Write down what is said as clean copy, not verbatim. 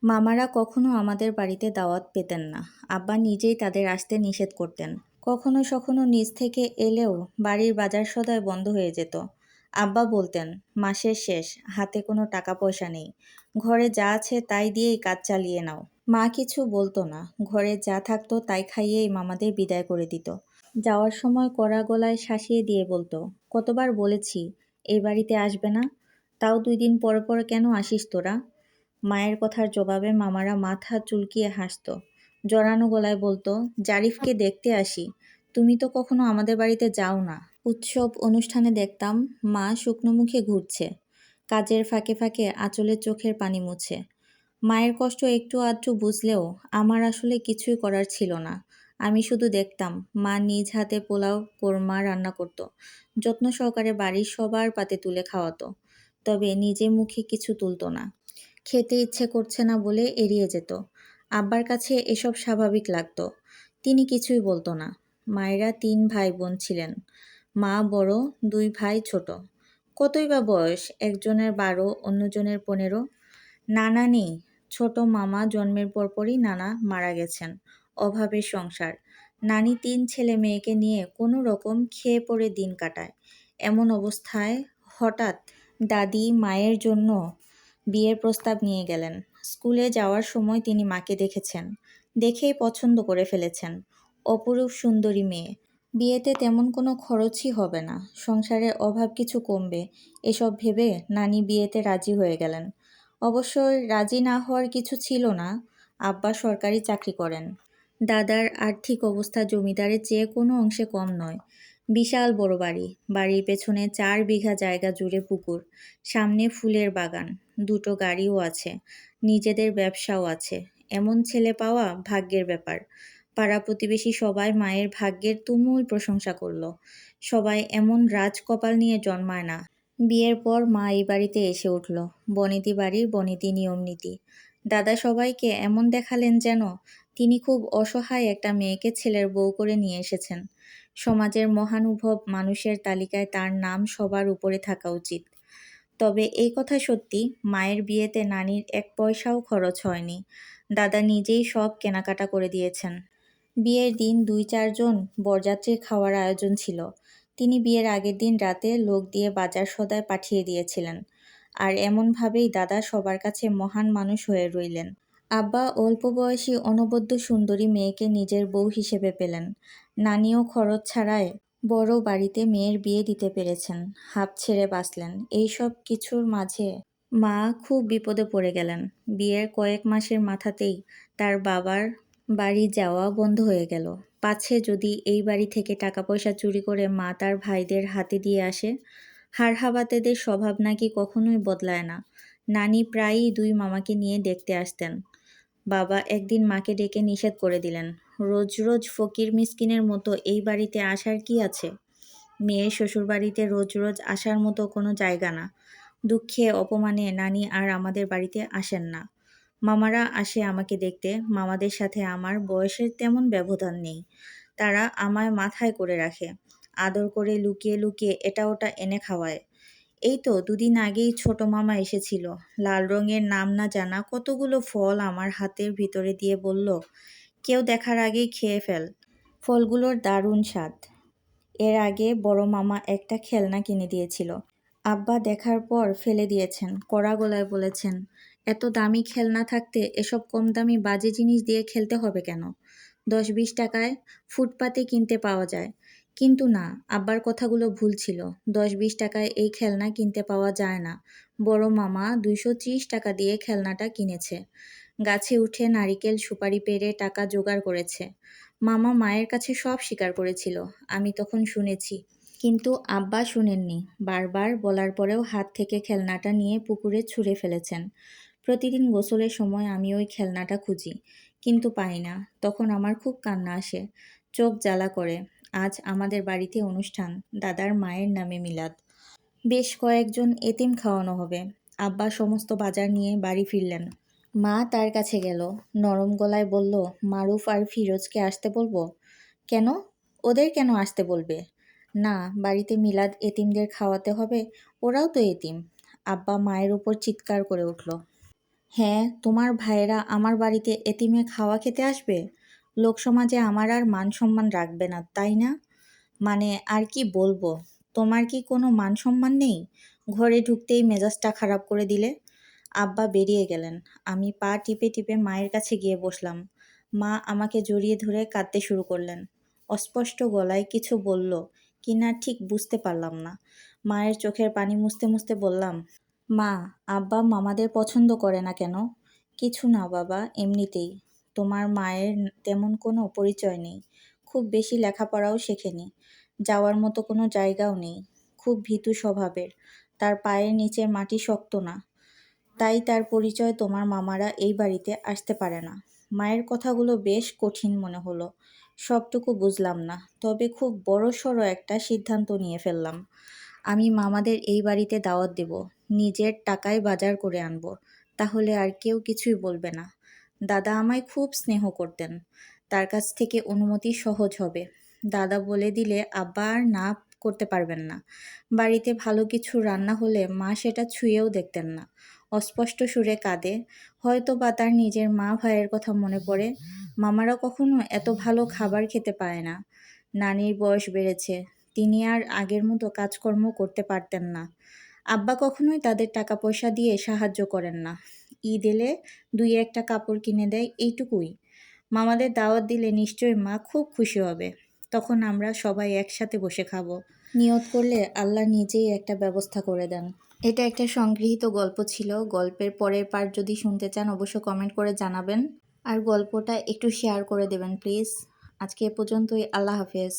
মামারা কখনো আমাদের বাড়িতে দাওয়াত পেতেন না। আব্বা নিজেই তাদের আসতে নিষেধ করতেন। কখনো সখনো নিজ থেকে এলেও বাড়ির বাজার সদাই বন্ধ হয়ে যেত। আব্বা বলতেন, মাসের শেষ, হাতে কোনো টাকা পয়সা নেই, ঘরে যা আছে তাই দিয়েই কাজ চালিয়ে নাও। মা কিছু বলতো না, ঘরে যা থাকতো তাই খাইয়েই মামাদের বিদায় করে দিত। যাওয়ার সময় কড়া গলায় শাসিয়ে দিয়ে বলতো, কতবার বলেছি এই বাড়িতে আসবে না, তাও 2 দিন পরে পরে কেন আসিস তোরা। মায়ের কথার জবাবে মামারা মাথা চুলকিয়ে হাসত, জড়ানো গলায় বলতো, জারিফকে দেখতে আসি, তুমি তো কখনো আমাদের বাড়িতে যাও না। উৎসব অনুষ্ঠানে দেখতাম মা শুকনো মুখে ঘুরছে, কাজের ফাঁকে ফাঁকে আঁচলে চোখের পানি মুছে। মায়ের কষ্ট একটু আধটু বুঝলেও আমার আসলে কিছুই করার ছিল না। আমি শুধু দেখতাম মা নিজ হাতে পোলাও কোরমা রান্না করত, যত্ন সহকারে বাড়ির সবার পাতে তুলে খাওয়াতো, তবে নিজে মুখে কিছু তুলতো না। খেতে ইচ্ছে করছে না বলে এড়িয়ে যেত। আব্বার কাছে এসব স্বাভাবিক লাগতো, তিনি কিছুই বলতো না। মায়েরা 3 ভাই বোন ছিলেন, মা বড়, 2 ভাই ছোট। কতই বা বয়স, একজনের 12, অন্যজনের 15। নানা নেই, ছোট মামা জন্মের পরপরই নানা মারা গেছেন। অভাবের সংসার, নানি 3 ছেলে মেয়েকে নিয়ে কোনো রকম খেয়ে পড়ে দিন কাটায়। এমন অবস্থায় হঠাৎ দাদি মায়ের জন্য বিয়ের প্রস্তাব নিয়ে গেলেন। স্কুলে যাওয়ার সময় তিনি মাকে দেখেছেন, দেখেই পছন্দ করে ফেলেছেন। অপরূপ সুন্দরী মেয়ে, বিয়েতে তেমন কোনো খরচই হবে না, সংসারের অভাব কিছু কমবে, এসব ভেবে নানি বিয়েতে রাজি হয়ে গেলেন। অবশ্য রাজি না হওয়ার কিছু ছিল না, আব্বা সরকারি চাকরি করেন। দাদার আর্থিক অবস্থা জমিদারের চেয়ে কোনো অংশে কম নয়। বিশাল বড় বাড়ি, বাড়ির পেছনে 4 বিঘা জায়গা জুড়ে পুকুর, সামনে ফুলের বাগান, 2টো গাড়িও আছে, নিজেদের ব্যবসাও আছে। এমন ছেলে পাওয়া ভাগ্যের ব্যাপার। পাড়া প্রতিবেশী সবাই মায়ের ভাগ্যের তুমুল প্রশংসা করল। সবাই এমন রাজকপাল নিয়ে জন্মায় না। বিয়ের পর মা এই বাড়িতে এসে উঠল, বনেদি বাড়ির বনেদি নিয়ম নীতি। দাদা সবাইকে এমন দেখালেন যেন তিনি খুব অসহায় একটা মেয়েকে ছেলের বউ করে নিয়ে এসেছেন। সমাজের মহানুভব মানুষের তালিকায় তার নাম সবার উপরে থাকা উচিত। তবে এই কথা সত্যি, মায়ের বিয়েতে নানির 1 পয়সাও খরচ হয়নি। দাদা নিজেই সব কেনাকাটা করে দিয়েছেন। বিয়ের দিন 2-4 জন বরযাত্রীর খাওয়ার আয়োজন ছিল। তিনি বিয়ের আগের দিন রাতে লোক দিয়ে বাজার সদাই পাঠিয়ে দিয়েছিলেন। আর এমনভাবেই দাদা সবার কাছে মহান মানুষ হয়ে রইলেন। আব্বা অল্প বয়সী অনবদ্য সুন্দরী মেয়েকে নিজের বউ হিসেবে পেলেন। নানিও খরচ ছাড়াই বড় বাড়িতে মেয়ের বিয়ে দিতে পেরেছেন, হাঁপ ছেড়ে বাঁচলেন। এইসব কিছুর মাঝে মা খুব বিপদে পড়ে গেলেন। বিয়ের কয়েক মাসের মাথাতেই তার বাবার বাড়ি যাওয়া বন্ধ হয়ে গেল। পাছে যদি এই বাড়ি থেকে টাকা পয়সা চুরি করে মা তার ভাইদের হাতে দিয়ে আসে। হাড়হাবাতেদের স্বভাব নাকি কখনোই বদলায় না। নানি প্রায়ই 2 মামাকে নিয়ে দেখতে আসতেন। বাবা একদিন মাকে ডেকে নিষেধ করে দিলেন, রোজ রোজ ফকির মিসকিনের মতো এই বাড়িতে আসার কি আছে। মেয়ের শ্বশুরবাড়িতে রোজ রোজ আসার মতো কোনো জায়গা না। দুঃখে অপমানে নানি আর আমাদের বাড়িতে আসেন না। মামারা আসে আমাকে দেখতে, মামাদের সাথে আমার বয়সের তেমন ব্যবধান নেই। তারা আমায় মাথায় করে রাখে, আদর করে লুকিয়ে লুকিয়ে এটা ওটা এনে খাওয়ায়। এই তো 2 দিন আগেই ছোট মামা এসেছিল, লাল রঙের নাম না জানা কতগুলো ফল আমার হাতের ভিতরে দিয়ে বলল, কেউ দেখার আগেই খেয়ে ফেল, ফলগুলোর দারুণ স্বাদ। এর আগে বড় মামা একটা খেলনা কিনে দিয়েছিল, আব্বা দেখার পর ফেলে দিয়েছেন, কড়া গলায় বলেছেন, এত দামি খেলনা থাকতে এসব কম দামি বাজে জিনিস দিয়ে খেলতে হবে কেন? 10-20 টাকায় ফুটপাতে কিনতে পাওয়া যায়। কিন্তু না, আব্বার কথাগুলো ভুল ছিল। 10-20 টাকায় এই খেলনা কিনতে পাওয়া যায় না। বড় মামা 230 টাকা দিয়ে খেলনাটা কিনেছে। গাছে উঠে নারিকেল সুপারি পেড়ে টাকা জোগাড় করেছে। মামা মায়ের কাছে সব স্বীকার করেছিল, আমি তখন শুনেছি। কিন্তু আব্বা শুনেননি, বারবার বলার পরেও হাত থেকে খেলনাটা নিয়ে পুকুরে ছুঁড়ে ফেলেছেন। প্রতিদিন গোসলের সময় আমি ওই খেলনাটা খুঁজি, কিন্তু পাই না। তখন আমার খুব কান্না আসে, চোখ জ্বালা করে। আজ আমাদের বাড়িতে অনুষ্ঠান, দাদার মায়ের নামে মিলাদ। বেশ কয়েকজন এতিম খাওয়ানো হবে। আব্বা সমস্ত বাজার নিয়ে বাড়ি ফিরলেন। মা তার কাছে গেল, নরম গলায় বলল, মারুফ আর ফিরোজকে আসতে বলবো? কেন? ওদের কেন আসতে বলবে? না, বাড়িতে মিলাদ, এতিমদের খাওয়াতে হবে, ওরাও তো এতিম। আব্বা মায়ের উপর চিৎকার করে উঠল, হ্যাঁ, তোমার ভাইয়েরা আমার বাড়িতে এতিমে খাওয়া খেতে আসবে? লোকসমাজে আমার আর মান সম্মান রাখবে না, তাই না? মানে আর কি বলবো? তোমার কি কোনো মান সম্মান নেই? ঘরে ঢুকতেই মেজাজটা খারাপ করে দিলে। আব্বা বেরিয়ে গেলেন। আমি পা টিপে টিপে মায়ের কাছে গিয়ে বসলাম। মা আমাকে জড়িয়ে ধরে কাঁদতে শুরু করলেন। অস্পষ্ট গলায় কিছু বলল কিনা ঠিক বুঝতে পারলাম না। মায়ের চোখের পানি মুছতে মুছতে বললাম, মা, আব্বা মামাদের পছন্দ করে না কেন? কিছু না বাবা, এমনিতেই। তোমার মায়ের তেমন কোনো পরিচয় নেই। খুব বেশি লেখাপড়াও শেখেনি। যাওয়ার মতো কোনো জায়গাও নেই। খুব ভীতু স্বভাবের। তার পায়ের নিচের মাটি শক্ত না। তাই তার পরিচয় তোমার মামারা এই বাড়িতে আসতে পারে না। মায়ের কথাগুলো বেশ কঠিন মনে হলো। সবটুকু বুঝলাম না, তবে খুব বড়সড় একটা সিদ্ধান্ত নিয়ে ফেললাম। আমি মামাদের এই বাড়িতে দাওয়াত দেব। নিজের টাকায় বাজার করে আনবো। তাহলে আর কেউ কিছুই বলবে না। দাদা আমায় খুব স্নেহ করতেন। তার কাছ থেকে অনুমতি সহজ হবে। দাদা বলে দিলে আব্বা আর না করতে পারবেন না। বাড়িতে ভালো কিছু রান্না হলে মা সেটা ছুঁয়েও দেখতেন না। অস্পষ্ট সুরে কাঁদে। হয়তো বা তার নিজের মা ভাইয়ের কথা মনে পড়ে। মামারা কখনো এত ভালো খাবার খেতে পায় না। নানির বয়স বেড়েছে। তিনি আর আগের মতো কাজকর্ম করতে পারতেন না। আব্বা কখনোই তাদের টাকা পয়সা দিয়ে সাহায্য করেন না। ঈদ এলে ২-১টা কাপড় কিনে দেয়, এইটুকুই। মামাদের দাওয়াত দিলে নিশ্চয়ই মা খুব খুশি হবে। তখন আমরা সবাই একসাথে বসে খাবো। নিয়ত করলে আল্লাহ নিজেই একটা ব্যবস্থা করে দেন। এটা একটা সংগৃহীত গল্প ছিল। গল্পের পরের পার্ট যদি শুনতে চান অবশ্য কমেন্ট করে জানাবেন। আর গল্পটা একটু শেয়ার করে দেবেন প্লিজ। আজকে এ পর্যন্তই। আল্লাহ হাফেজ।